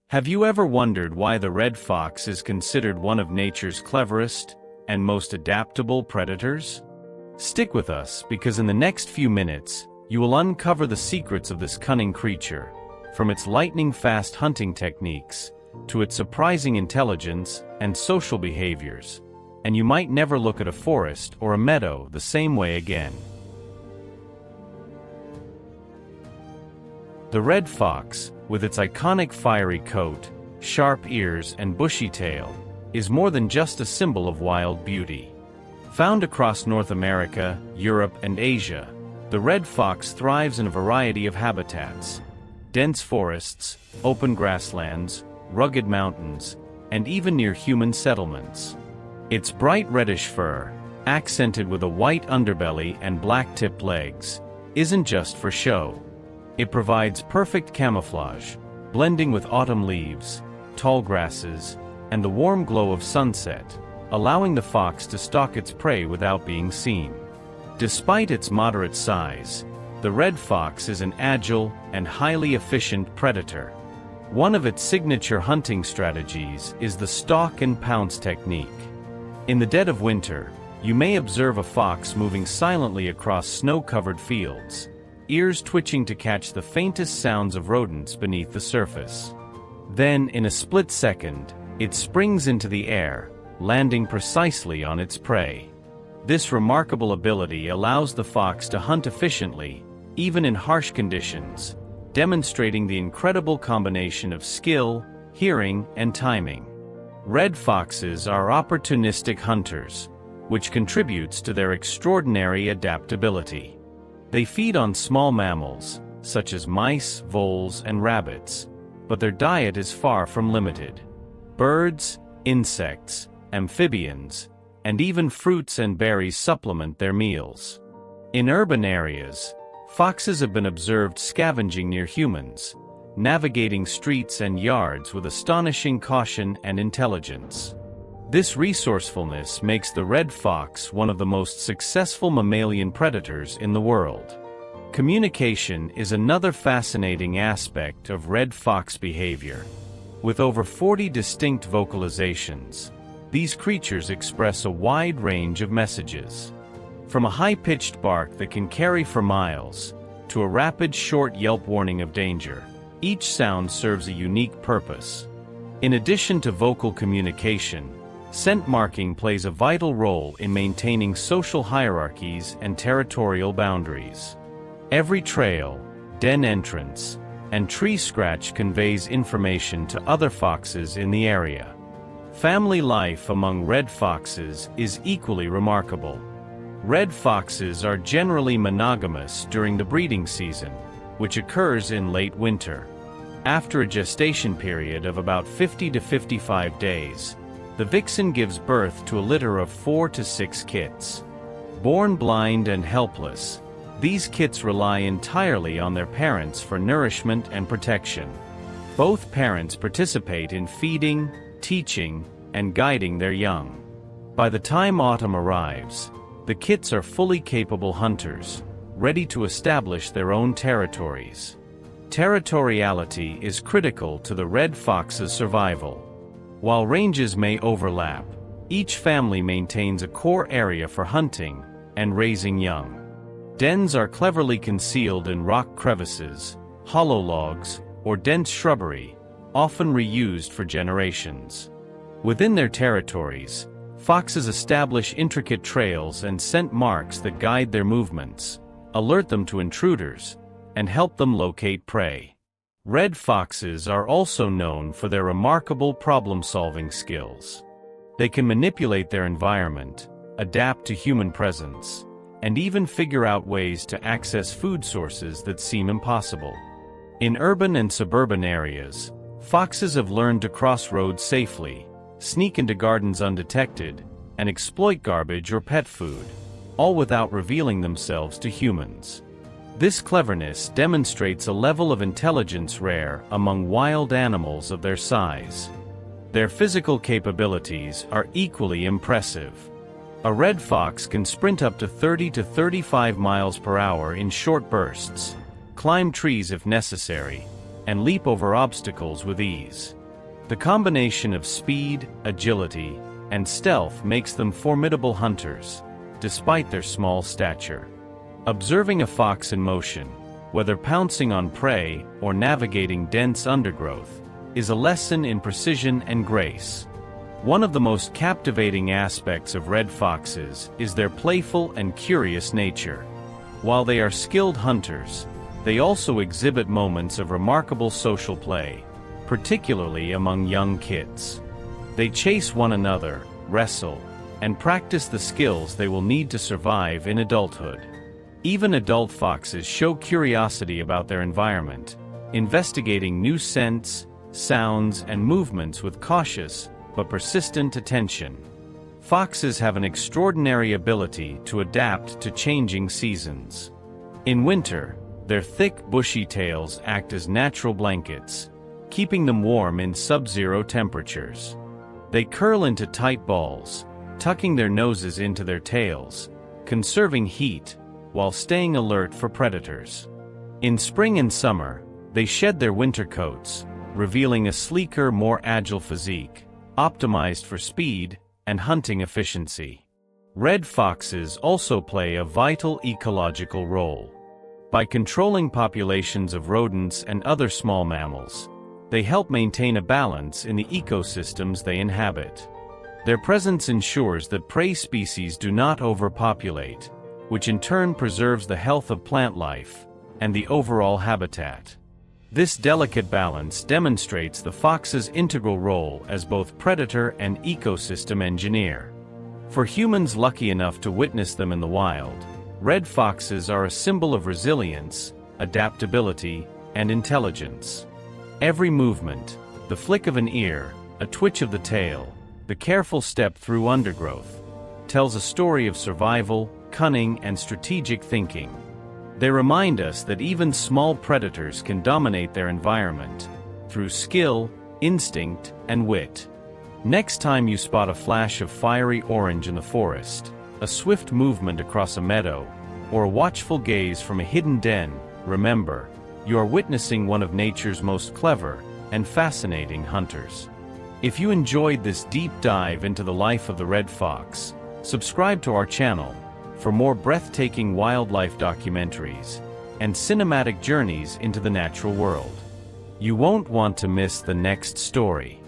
Have you ever wondered why the red fox is considered one of nature's cleverest and most adaptable predators? Stick with us because in the next few minutes, you will uncover the secrets of this cunning creature, from its lightning-fast hunting techniques to its surprising intelligence and social behaviors, and you might never look at a forest or a meadow the same way again. The red fox, with its iconic fiery coat, sharp ears and bushy tail, is more than just a symbol of wild beauty. Found across North America, Europe, and Asia, the red fox thrives in a variety of habitats: dense forests, open grasslands, rugged mountains, and even near human settlements. Its bright reddish fur, accented with a white underbelly and black-tipped legs, isn't just for show. It provides perfect camouflage, blending with autumn leaves, tall grasses, and the warm glow of sunset, allowing the fox to stalk its prey without being seen. Despite its moderate size, the red fox is an agile and highly efficient predator. One of its signature hunting strategies is the stalk and pounce technique. In the dead of winter, you may observe a fox moving silently across snow-covered fields, ears twitching to catch the faintest sounds of rodents beneath the surface. Then, in a split second, it springs into the air, landing precisely on its prey. This remarkable ability allows the fox to hunt efficiently, even in harsh conditions, demonstrating the incredible combination of skill, hearing, and timing. Red foxes are opportunistic hunters, which contributes to their extraordinary adaptability. They feed on small mammals, such as mice, voles, and rabbits, but their diet is far from limited. Birds, insects, amphibians, and even fruits and berries supplement their meals. In urban areas, foxes have been observed scavenging near humans, navigating streets and yards with astonishing caution and intelligence. This resourcefulness makes the red fox one of the most successful mammalian predators in the world. Communication is another fascinating aspect of red fox behavior. With over 40 distinct vocalizations, these creatures express a wide range of messages. From a high-pitched bark that can carry for miles, to a rapid short yelp warning of danger, each sound serves a unique purpose. In addition to vocal communication, scent marking plays a vital role in maintaining social hierarchies and territorial boundaries. Every trail, den entrance, and tree scratch conveys information to other foxes in the area. Family life among red foxes is equally remarkable. Red foxes are generally monogamous during the breeding season, which occurs in late winter. After a gestation period of about 50 to 55 days, the vixen gives birth to a litter of 4 to 6 kits. Born blind and helpless, these kits rely entirely on their parents for nourishment and protection. Both parents participate in feeding, teaching, and guiding their young. By the time autumn arrives, the kits are fully capable hunters, ready to establish their own territories. Territoriality is critical to the red fox's survival. While ranges may overlap, each family maintains a core area for hunting and raising young. Dens are cleverly concealed in rock crevices, hollow logs, or dense shrubbery, often reused for generations. Within their territories, foxes establish intricate trails and scent marks that guide their movements, alert them to intruders, and help them locate prey. Red foxes are also known for their remarkable problem-solving skills. They can manipulate their environment, adapt to human presence, and even figure out ways to access food sources that seem impossible. In urban and suburban areas, foxes have learned to cross roads safely, sneak into gardens undetected, and exploit garbage or pet food, all without revealing themselves to humans. This cleverness demonstrates a level of intelligence rare among wild animals of their size. Their physical capabilities are equally impressive. A red fox can sprint up to 30 to 35 miles per hour in short bursts, climb trees if necessary, and leap over obstacles with ease. The combination of speed, agility, and stealth makes them formidable hunters, despite their small stature. Observing a fox in motion, whether pouncing on prey or navigating dense undergrowth, is a lesson in precision and grace. One of the most captivating aspects of red foxes is their playful and curious nature. While they are skilled hunters, they also exhibit moments of remarkable social play, particularly among young kids. They chase one another, wrestle, and practice the skills they will need to survive in adulthood. Even adult foxes show curiosity about their environment, investigating new scents, sounds, and movements with cautious but persistent attention. Foxes have an extraordinary ability to adapt to changing seasons. In winter, their thick, bushy tails act as natural blankets, keeping them warm in sub-zero temperatures. They curl into tight balls, tucking their noses into their tails, conserving heat, while staying alert for predators. In spring and summer, they shed their winter coats, revealing a sleeker, more agile physique, optimized for speed and hunting efficiency. Red foxes also play a vital ecological role. By controlling populations of rodents and other small mammals, they help maintain a balance in the ecosystems they inhabit. Their presence ensures that prey species do not overpopulate, which in turn preserves the health of plant life and the overall habitat. This delicate balance demonstrates the fox's integral role as both predator and ecosystem engineer. For humans lucky enough to witness them in the wild, red foxes are a symbol of resilience, adaptability, and intelligence. Every movement, the flick of an ear, a twitch of the tail, the careful step through undergrowth, tells a story of survival, cunning, and strategic thinking. They remind us that even small predators can dominate their environment through skill, instinct, and wit. Next time you spot a flash of fiery orange in the forest, a swift movement across a meadow, or a watchful gaze from a hidden den, remember, you are witnessing one of nature's most clever and fascinating hunters. If you enjoyed this deep dive into the life of the red fox, subscribe to our channel for more breathtaking wildlife documentaries and cinematic journeys into the natural world. You won't want to miss the next story.